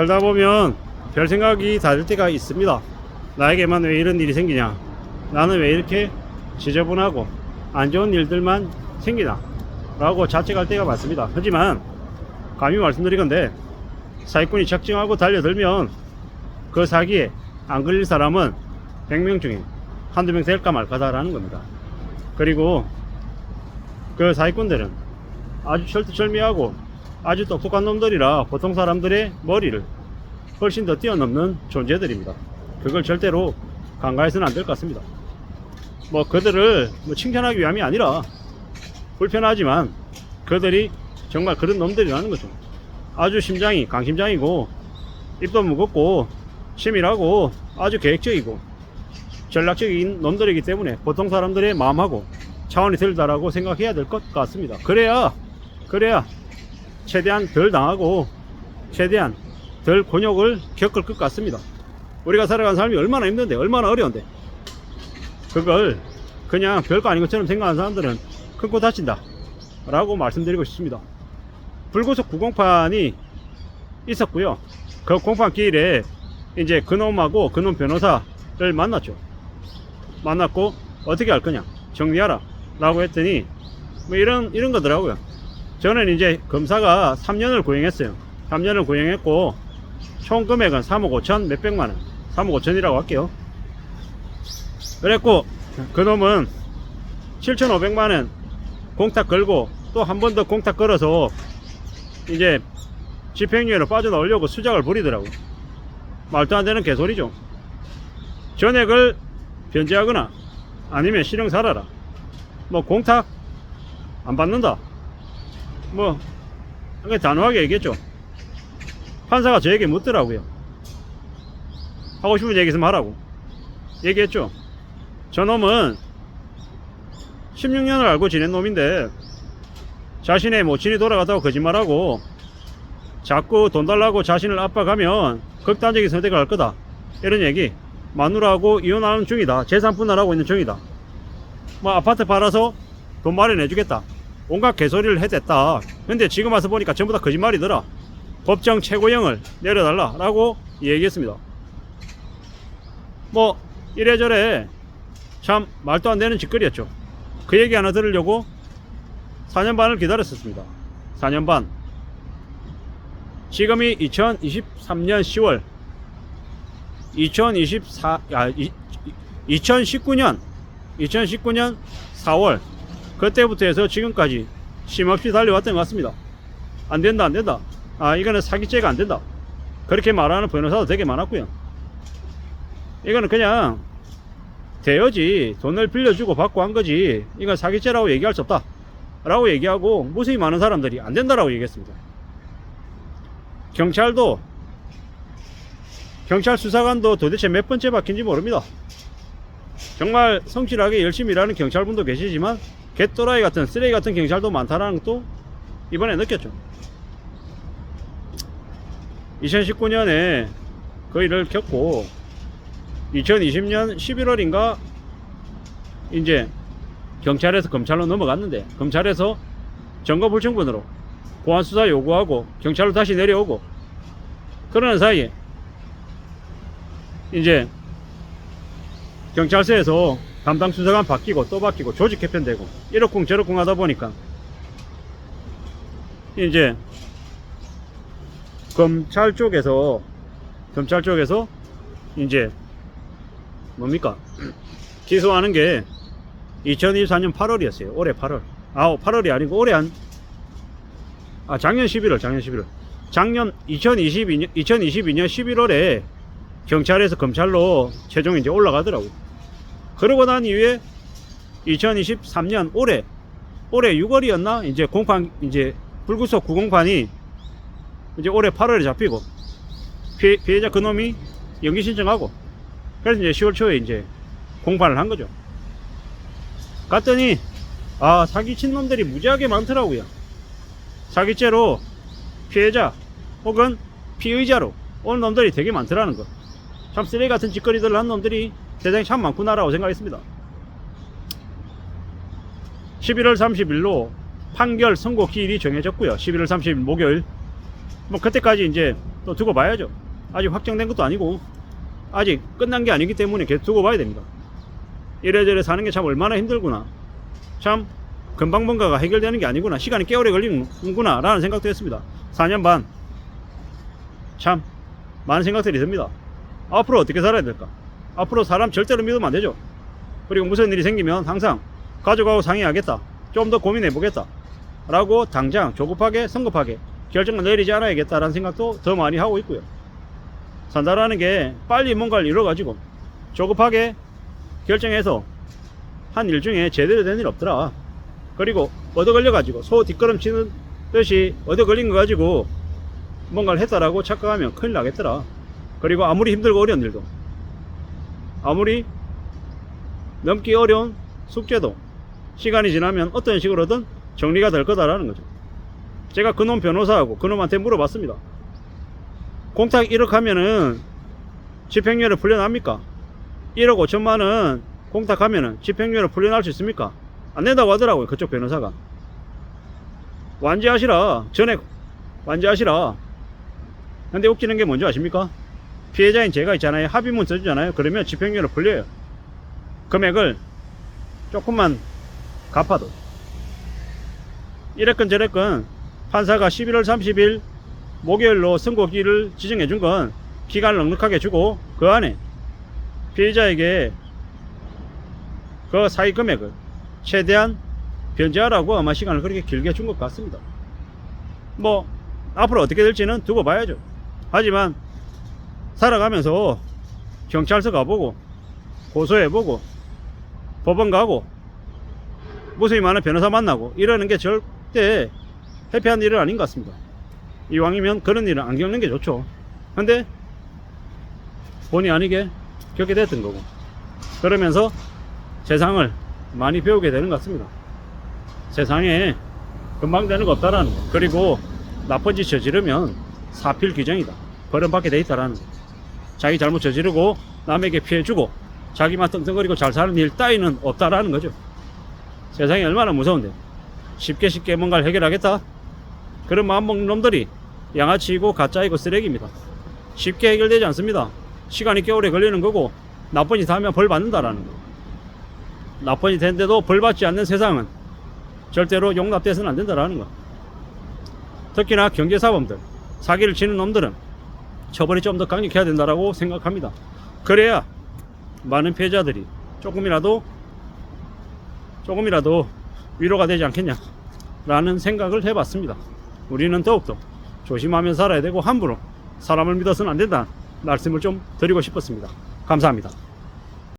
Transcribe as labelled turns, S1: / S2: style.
S1: 살다 보면 별 생각이 다 들 때가 있습니다. 나에게만 왜 이런 일이 생기냐, 나는 왜 이렇게 지저분하고 안 좋은 일들만 생기나 라고 자책할 때가 많습니다. 하지만 감히 말씀드리건대 사기꾼이 작정하고 달려들면 그 사기에 안 걸릴 사람은 100명 중에 한두 명 될까 말까다라는 겁니다. 그리고 그 사기꾼들은 아주 철두철미하고 아주 똑똑한 놈들이라 보통 사람들의 머리를 훨씬 더 뛰어넘는 존재들입니다. 그걸 절대로 간과해서는 안 될 것 같습니다. 뭐 그들을 칭찬하기 위함이 아니라 불편하지만 그들이 정말 그런 놈들이라는 거죠. 아주 심장이 강심장이고 입도 무겁고 치밀하고 아주 계획적이고 전략적인 놈들이기 때문에 보통 사람들의 마음하고 차원이 들다라고 생각해야 될 것 같습니다. 그래야 최대한 덜 당하고 최대한 덜 곤욕을 겪을 것 같습니다. 우리가 살아가는 삶이 얼마나 힘든데, 얼마나 어려운데, 그걸 그냥 별거 아닌 것처럼 생각하는 사람들은 큰 코 다친다 라고 말씀드리고 싶습니다. 불구속 구공판이 있었고요. 그 공판 기일에 이제 그놈하고 그놈 변호사를 만났죠. 만났고 어떻게 할 거냐, 정리하라 라고 했더니 뭐 이런 거더라고요. 저는 이제 검사가 3년을 구형했어요. 3년을 구형했고 총 금액은 3억 5천 몇백만원, 3억 5천이라고 할게요. 그랬고 그놈은 7,500만원 공탁 걸고 또 한 번 더 공탁 걸어서 이제 집행유예로 빠져나오려고 수작을 부리더라고요. 말도 안 되는 개소리죠. 전액을 변제하거나 아니면 실형 살아라, 뭐 공탁 안 받는다, 뭐 단호하게 얘기했죠. 판사가 저에게 묻더라고요. 하고 싶은 얘기 있으면 하라고 얘기했죠. 저놈은 16년을 알고 지낸 놈인데 자신의 모친이 돌아갔다고 거짓말하고 자꾸 돈 달라고 자신을 압박하면 극단적인 선택을 할 거다, 이런 얘기. 마누라하고 이혼하는 중이다, 재산 분할하고 있는 중이다, 뭐 아파트 팔아서 돈 마련해 주겠다, 온갖 개소리를 해댔다. 근데 지금 와서 보니까 전부 다 거짓말이더라, 법정 최고형을 내려달라 라고 얘기했습니다. 뭐 이래저래 참 말도 안 되는 짓거리였죠. 그 얘기 하나 들으려고 4년 반을 기다렸었습니다. 4년 반. 지금이 2023년 10월 2019년 4월 그때부터 해서 지금까지 쉼없이 달려왔던 것 같습니다. 안된다, 이거는 사기죄가 안된다, 그렇게 말하는 변호사도 되게 많았고요. 이거는 그냥 대여지, 돈을 빌려주고 받고 한 거지 이건 사기죄라고 얘기할 수 없다 라고 얘기하고 무수히 많은 사람들이 안된다라고 얘기했습니다. 경찰 수사관도 도대체 몇 번째 박힌지 모릅니다. 정말 성실하게 열심히 일하는 경찰분도 계시지만 개또라이 같은 쓰레기 같은 경찰도 많다라는 것도 이번에 느꼈죠. 2019년에 그 일을 겪고 2020년 11월인가 이제 경찰에서 검찰로 넘어갔는데 검찰에서 증거불충분으로 보안수사 요구하고 경찰로 다시 내려오고 그러는 사이에 이제 경찰서에서 담당 수사관 바뀌고 또 바뀌고 조직 개편되고 이러쿵 저러쿵 하다 보니까 이제 검찰 쪽에서 이제 뭡니까 기소하는 게 2024년 8월이었어요. 올해 8월. 8월이 아니고 올해 작년 11월. 작년 2022년 11월에 경찰에서 검찰로 최종 이제 올라가더라고요. 그러고 난 이후에 2023년 올해 6월이었나 이제 공판, 이제 불구속 구공판이 이제 올해 8월에 잡히고 피해자 그놈이 연기 신청하고 그래서 이제 10월 초에 이제 공판을 한 거죠. 갔더니 사기친 놈들이 무지하게 많더라고요. 사기죄로 피해자 혹은 피의자로 온 놈들이 되게 많더라는 거. 참 쓰레기 같은 짓거리들을 한 놈들이 세상에 참 많구나라고 생각했습니다. 11월 30일로 판결 선고 기일이 정해졌고요. 11월 30일 목요일. 뭐 그때까지 이제 또 두고 봐야죠. 아직 확정된 것도 아니고 아직 끝난 게 아니기 때문에 계속 두고 봐야 됩니다. 이래저래 사는 게 참 얼마나 힘들구나, 참 금방 뭔가가 해결되는 게 아니구나, 시간이 꽤 오래 걸리는구나 라는 생각도 했습니다. 4년 반 참 많은 생각들이 듭니다. 앞으로 어떻게 살아야 될까? 앞으로 사람 절대로 믿으면 안 되죠. 그리고 무슨 일이 생기면 항상 가족하고 상의하겠다, 좀 더 고민해 보겠다 라고 당장 조급하게 성급하게 결정을 내리지 않아야겠다라는 생각도 더 많이 하고 있고요. 산다라는 게 빨리 뭔가를 이뤄가지고 조급하게 결정해서 한 일 중에 제대로 된 일 없더라. 그리고 얻어 걸려가지고 소 뒷걸음치는 듯이 얻어 걸린 거 가지고 뭔가를 했다라고 착각하면 큰일 나겠더라. 그리고 아무리 힘들고 어려운 일도, 아무리 넘기 어려운 숙제도 시간이 지나면 어떤 식으로든 정리가 될 거다라는 거죠. 제가 그놈 변호사하고 그놈한테 물어봤습니다. 공탁 1억 하면은 집행유예로 풀려납니까? 1억 5천만원 공탁하면은 집행유예로 풀려날 수 있습니까? 안 된다고 하더라고요, 그쪽 변호사가. 완지하시라, 전액 완지하시라. 근데 웃기는 게 뭔지 아십니까? 피해자인 제가 있잖아요, 합의문 써주잖아요. 그러면 집행유예로 풀려요. 금액을 조금만 갚아도. 이랬건 저랬건 판사가 11월 30일 목요일로 선고기를 지정해 준 건 기간을 넉넉하게 주고 그 안에 피해자에게 그 사기 금액을 최대한 변제하라고 아마 시간을 그렇게 길게 준 것 같습니다. 뭐 앞으로 어떻게 될지는 두고 봐야죠. 하지만 살아가면서 경찰서 가보고 고소해보고 법원 가고 무수히 많은 변호사 만나고 이러는 게 절대 해피한 일은 아닌 것 같습니다. 이왕이면 그런 일은 안 겪는 게 좋죠. 근데 본의 아니게 겪게 됐던 거고, 그러면서 세상을 많이 배우게 되는 것 같습니다. 세상에 금방 되는 거 없다라는 거, 그리고 나쁜 짓 저지르면 사필 규정이다, 벌금받게 돼 있다라는 거. 자기 잘못 저지르고 남에게 피해주고 자기만 떵떵거리고 잘 사는 일 따위는 없다라는 거죠. 세상이 얼마나 무서운데 쉽게 뭔가를 해결하겠다? 그런 마음 먹는 놈들이 양아치이고 가짜이고 쓰레기입니다. 쉽게 해결되지 않습니다. 시간이 꽤 오래 걸리는 거고, 나쁜 짓 하면 벌 받는다라는 거. 나쁜 짓 했는데도 벌 받지 않는 세상은 절대로 용납돼서는 안 된다라는 거. 특히나 경제사범들, 사기를 치는 놈들은 처벌이 좀 더 강력해야 된다라고 생각합니다. 그래야 많은 피해자들이 조금이라도 위로가 되지 않겠냐 라는 생각을 해봤습니다. 우리는 더욱더 조심하며 살아야 되고 함부로 사람을 믿어서는 안 된다 말씀을 좀 드리고 싶었습니다. 감사합니다.